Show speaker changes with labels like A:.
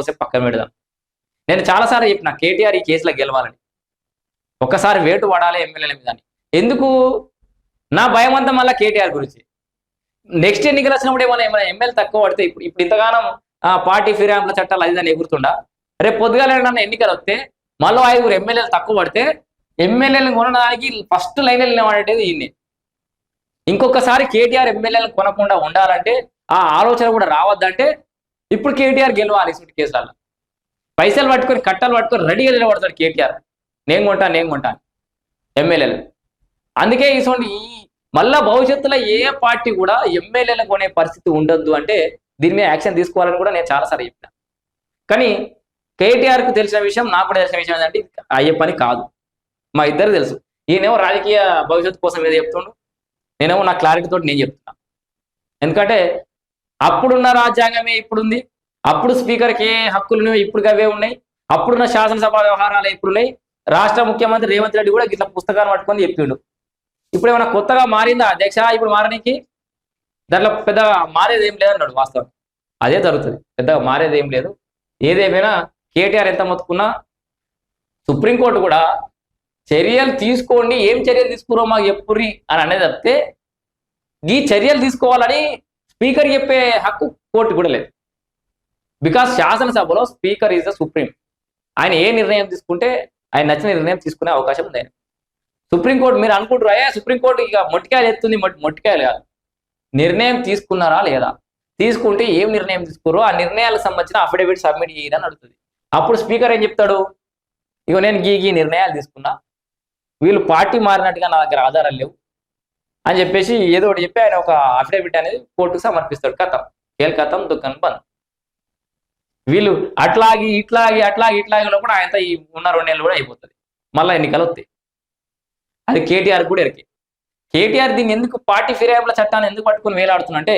A: కోసే పక్కన పెడదాం. నేను చాలాసార్లు చెప్పిన కేటీఆర్ ఈ కేసులో గెలవాలని. ఒక్కసారి వేటు పడాలి ఎమ్మెల్యేల మీద. ఎందుకు నా భయం అంతా మళ్ళీ కేటీఆర్ గురించి. నెక్స్ట్ ఎన్నికలు వచ్చినప్పుడు ఏమైనా ఎమ్మెల్యే తక్కువ పడితే ఇప్పుడు ఇంతగానం పార్టీ ఫిరాయింపుల చట్టాలు అది దాన్ని ఎగురుతుండా. రేపు పొద్దుగాల ఎన్నికలు వస్తే మళ్ళీ 5 ఎమ్మెల్యేలు తక్కువ పడితే ఎమ్మెల్యేలను కొనడానికి ఫస్ట్ లైన్ నిలబడేది ఈయన్ని. ఇంకొకసారి కేటీఆర్ ఎమ్మెల్యేలను కొనకుండా ఉండాలంటే ఆ ఆలోచన కూడా రావద్దంటే ఇప్పుడు కేటీఆర్ గెలవాలి. ఇటువంటి కేసులలో పైసలు పట్టుకొని కట్టలు పట్టుకొని రెడీగా నిలబడతాడు కేటీఆర్. నేను కొంటాను ఎమ్మెల్యేలు. అందుకే ఇటువంటి మళ్ళా భవిష్యత్తులో ఏ పార్టీ కూడా ఎమ్మెల్యేలను కొనే పరిస్థితి ఉండొద్దు అంటే దీని మీద యాక్షన్ తీసుకోవాలని కూడా నేను చాలాసార్లు చెప్పిన. కానీ కేటీఆర్కు తెలిసిన విషయం, నాకు కూడా తెలిసిన విషయం ఏంటంటే అయ్యే పని కాదు. మా ఇద్దరు తెలుసు. ఈయనేమో రాజకీయ భవిష్యత్తు కోసం ఏదో చెప్తుండు, నేనేమో నా క్లారిటీ తోటి నేను చెప్తున్నా. ఎందుకంటే అప్పుడున్న రాజ్యాంగమే ఇప్పుడుంది, అప్పుడు స్పీకర్కి ఏ హక్కులు ఇప్పుడు అవే ఉన్నాయి, అప్పుడున్న శాసనసభ వ్యవహారాలు ఇప్పుడున్నాయి. రాష్ట్ర ముఖ్యమంత్రి రేవంత్ రెడ్డి కూడా ఇట్లా పుస్తకాన్ని పట్టుకొని చెప్పిండు. ఇప్పుడు ఏమైనా కొత్తగా మారిందా అధ్యక్ష? ఇప్పుడు మారడానికి దాంట్లో పెద్దగా మారేది ఏం లేదన్నాడు. వాస్తవం అదే జరుగుతుంది, పెద్దగా మారేది ఏం లేదు. ఏదేమైనా కేటీఆర్ ఎంత మొత్తుకున్నా సుప్రీంకోర్టు కూడా చర్యలు తీసుకోండి, ఏం చర్యలు తీసుకురో మాకు చెప్పుర్రి అని అనేది తప్పితే ఈ చర్యలు తీసుకోవాలని స్పీకర్ చెప్పే హక్కు కోర్టు కూడా లేదు. బికాస్ శాసనసభలో స్పీకర్ ఈజ్ ద సుప్రీం. ఆయన ఏ నిర్ణయం తీసుకుంటే ఆయన నచ్చిన నిర్ణయం తీసుకునే అవకాశం ఉంది. సుప్రీంకోర్టు మీరు అనుకుంటారు సుప్రీంకోర్టు ఇక మొట్టికాయలు ఎత్తుంది, మొట్టికాయలు కాదు. నిర్ణయం తీసుకున్నారా లేదా, తీసుకుంటే ఏం నిర్ణయం తీసుకురో ఆ నిర్ణయాలకు సంబంధించిన అఫిడవిట్ సబ్మిట్ చేయదని అడుగుతుంది. అప్పుడు స్పీకర్ ఏం చెప్తాడు, ఇక నేను ఈ నిర్ణయాలు తీసుకున్నా, వీళ్ళు పార్టీ మారినట్టుగా నా దగ్గర ఆధారాలు లేవు అని చెప్పేసి ఏదో ఒకటి చెప్పి ఆయన ఒక అఫిడవిట్ అనేది కోర్టుకు సమర్పిస్తాడు. కథం దుకాణం బంద్. వీళ్ళు అట్లాగి ఇట్లాగి కూడా ఆయన ఉన్న 2 నెలలు కూడా అయిపోతుంది. మళ్ళీ ఎన్నికలు వస్తాయి. అది కేటీఆర్ కూడా ఎరికే. కేటీఆర్ దీన్ని ఎందుకు పార్టీ ఫిరాయింపుల చట్టాన్ని ఎందుకు పట్టుకుని వేలాడుతున్నా అంటే